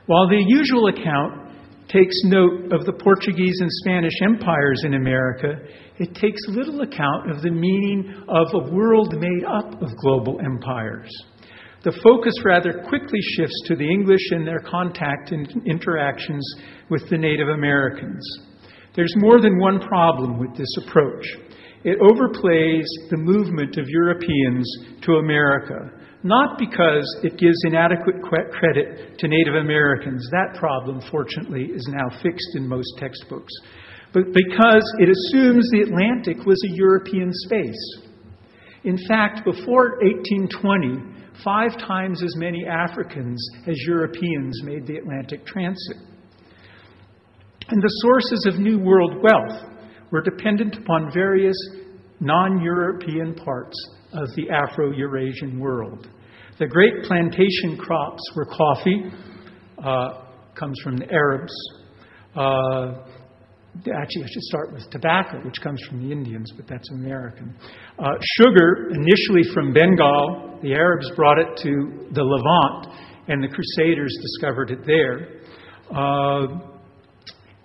While the usual account takes note of the Portuguese and Spanish empires in America, it takes little account of the meaning of a world made up of global empires. The focus rather quickly shifts to the English and their contact and interactions with the Native Americans. There's more than one problem with this approach. It overplays the movement of Europeans to America, not because it gives inadequate credit to Native Americans. That problem, fortunately, is now fixed in most textbooks. But because it assumes the Atlantic was a European space. In fact, before 1820, 5 times as many Africans as Europeans made the Atlantic transit. And the sources of New World wealth were dependent upon various non-European parts of the Afro-Eurasian world. The great plantation crops were coffee, comes from the Arabs. Actually, I should start with tobacco, which comes from the Indians, but that's American. Sugar, initially from Bengal. The Arabs brought it to the Levant, and the Crusaders discovered it there.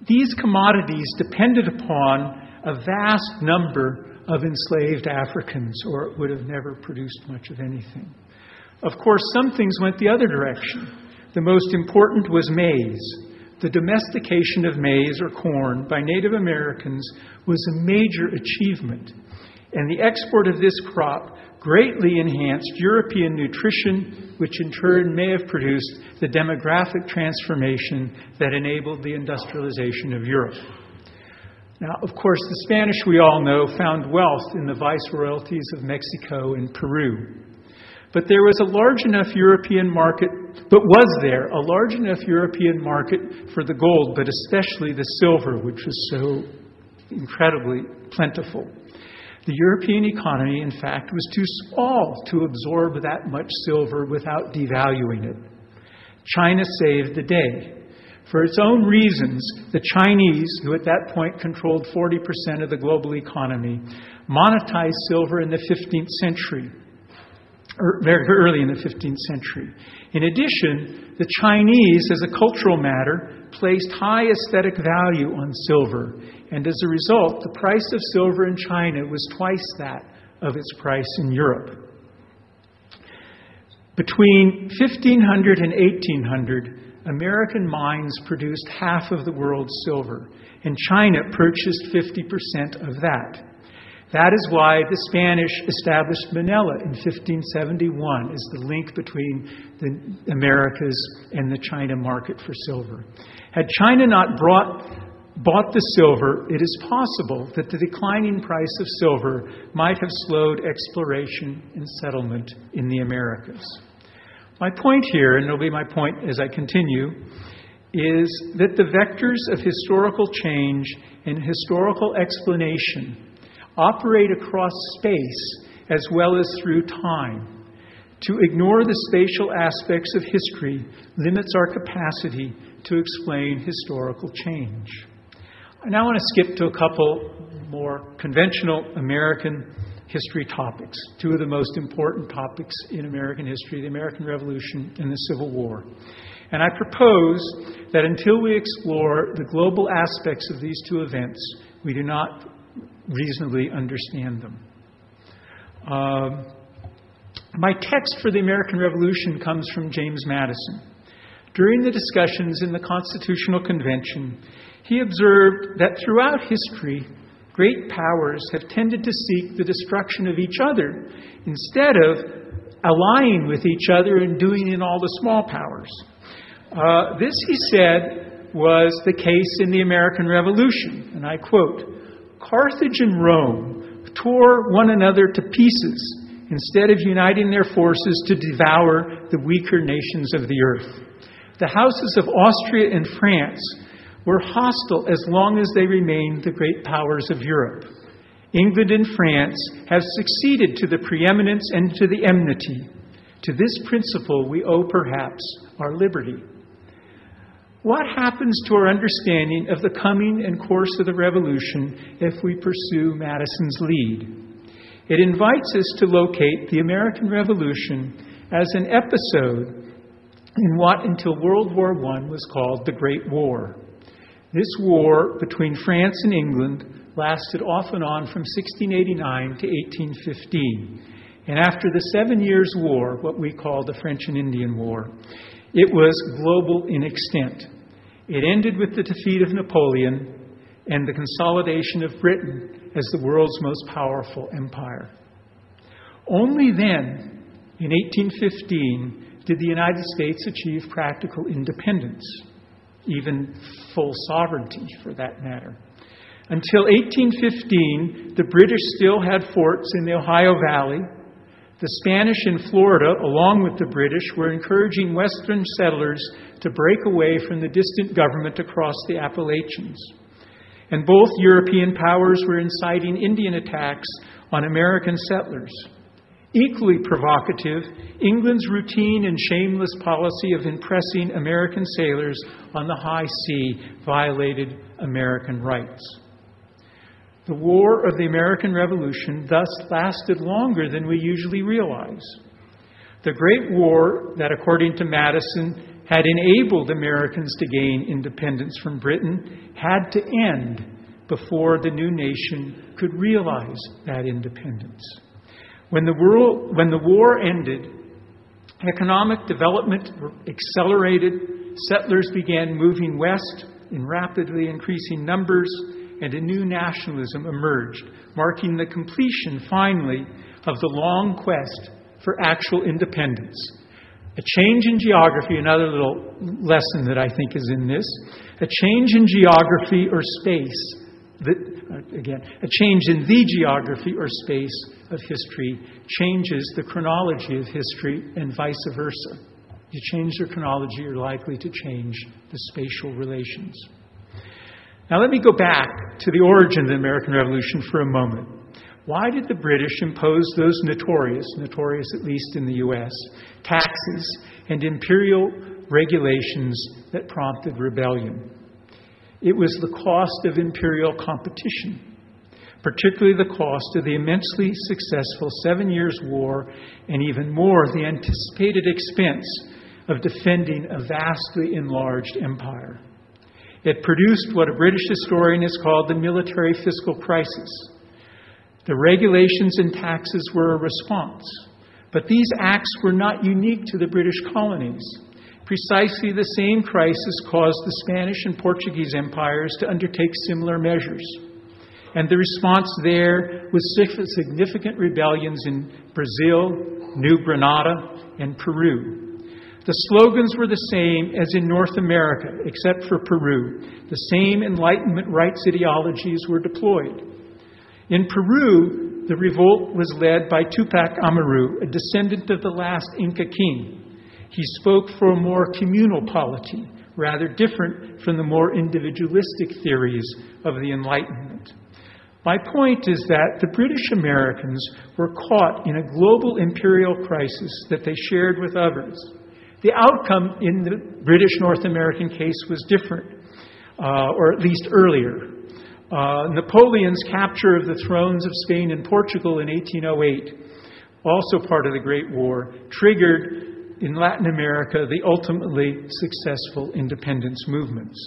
These commodities depended upon a vast number of enslaved Africans, or it would have never produced much of anything. Of course, some things went the other direction. The most important was maize. The domestication of maize or corn by Native Americans was a major achievement, and the export of this crop greatly enhanced European nutrition, which in turn may have produced the demographic transformation that enabled the industrialization of Europe. Now, of course, the Spanish, we all know, found wealth in the viceroyalties of Mexico and Peru. But there was a large enough European market, for the gold, but especially the silver, which was so incredibly plentiful. The European economy, in fact, was too small to absorb that much silver without devaluing it. China saved the day. For its own reasons, the Chinese, who at that point controlled 40% of the global economy, monetized silver in the 15th century, or very early in the 15th century. In addition, the Chinese, as a cultural matter, placed high aesthetic value on silver, and as a result, the price of silver in China was twice that of its price in Europe. Between 1500 and 1800, American mines produced half of the world's silver, and China purchased 50% of that. That is why the Spanish established Manila in 1571 as the link between the Americas and the China market for silver. Had China not bought the silver, it is possible that the declining price of silver might have slowed exploration and settlement in the Americas. My point here, and it'll be my point as I continue, is that the vectors of historical change and historical explanation operate across space as well as through time. To ignore the spatial aspects of history limits our capacity to explain historical change. I now want to skip to a couple more conventional American history topics, 2 of the most important topics in American history, the American Revolution and the Civil War. And I propose that until we explore the global aspects of these 2 events, we do not reasonably understand them. My text for the American Revolution comes from James Madison. During the discussions in the Constitutional Convention, he observed that throughout history, great powers have tended to seek the destruction of each other instead of allying with each other and doing in all the small powers. This, he said, was the case in the American Revolution, and I quote, "Carthage and Rome tore one another to pieces instead of uniting their forces to devour the weaker nations of the earth. The houses of Austria and France were hostile as long as they remained the great powers of Europe. England and France have succeeded to the preeminence and to the enmity. To this principle we owe perhaps our liberty." What happens to our understanding of the coming and course of the revolution if we pursue Madison's lead? It invites us to locate the American Revolution as an episode in what until World War I was called the Great War. This war between France and England lasted off and on from 1689 to 1815. And after the 7 Years' War, what we call the French and Indian War, it was global in extent. It ended with the defeat of Napoleon and the consolidation of Britain as the world's most powerful empire. Only then, in 1815, did the United States achieve practical independence, even full sovereignty for that matter. Until 1815, the British still had forts in the Ohio Valley. The Spanish in Florida, along with the British, were encouraging Western settlers to break away from the distant government across the Appalachians. And both European powers were inciting Indian attacks on American settlers. Equally provocative, England's routine and shameless policy of impressing American sailors on the high sea violated American rights. The War of the American Revolution thus lasted longer than we usually realize. The Great War that, according to Madison, had enabled Americans to gain independence from Britain had to end before the new nation could realize that independence. When the war ended, economic development accelerated, settlers began moving west in rapidly increasing numbers, and a new nationalism emerged, marking the completion, finally, of the long quest for actual independence. A change in geography, another little lesson that I think is in this, a change in geography or space, a change in the geography or space of history changes the chronology of history and vice versa. You change the chronology, you're likely to change the spatial relations. Now let me go back to the origin of the American Revolution for a moment. Why did the British impose those notorious at least in the U.S., taxes and imperial regulations that prompted rebellion? It was the cost of imperial competition, particularly the cost of the immensely successful 7 Years' War, and even more, the anticipated expense of defending a vastly enlarged empire. It produced what a British historian has called the military fiscal crisis. The regulations and taxes were a response, but these acts were not unique to the British colonies. Precisely the same crisis caused the Spanish and Portuguese empires to undertake similar measures. And the response there was significant rebellions in Brazil, New Granada, and Peru. The slogans were the same as in North America, except for Peru. The same Enlightenment rights ideologies were deployed. In Peru, the revolt was led by Tupac Amaru, a descendant of the last Inca king. He spoke for a more communal polity, rather different from the more individualistic theories of the Enlightenment. My point is that the British Americans were caught in a global imperial crisis that they shared with others. The outcome in the British North American case was different, or at least earlier. Napoleon's capture of the thrones of Spain and Portugal in 1808, also part of the Great War, triggered in Latin America the ultimately successful independence movements.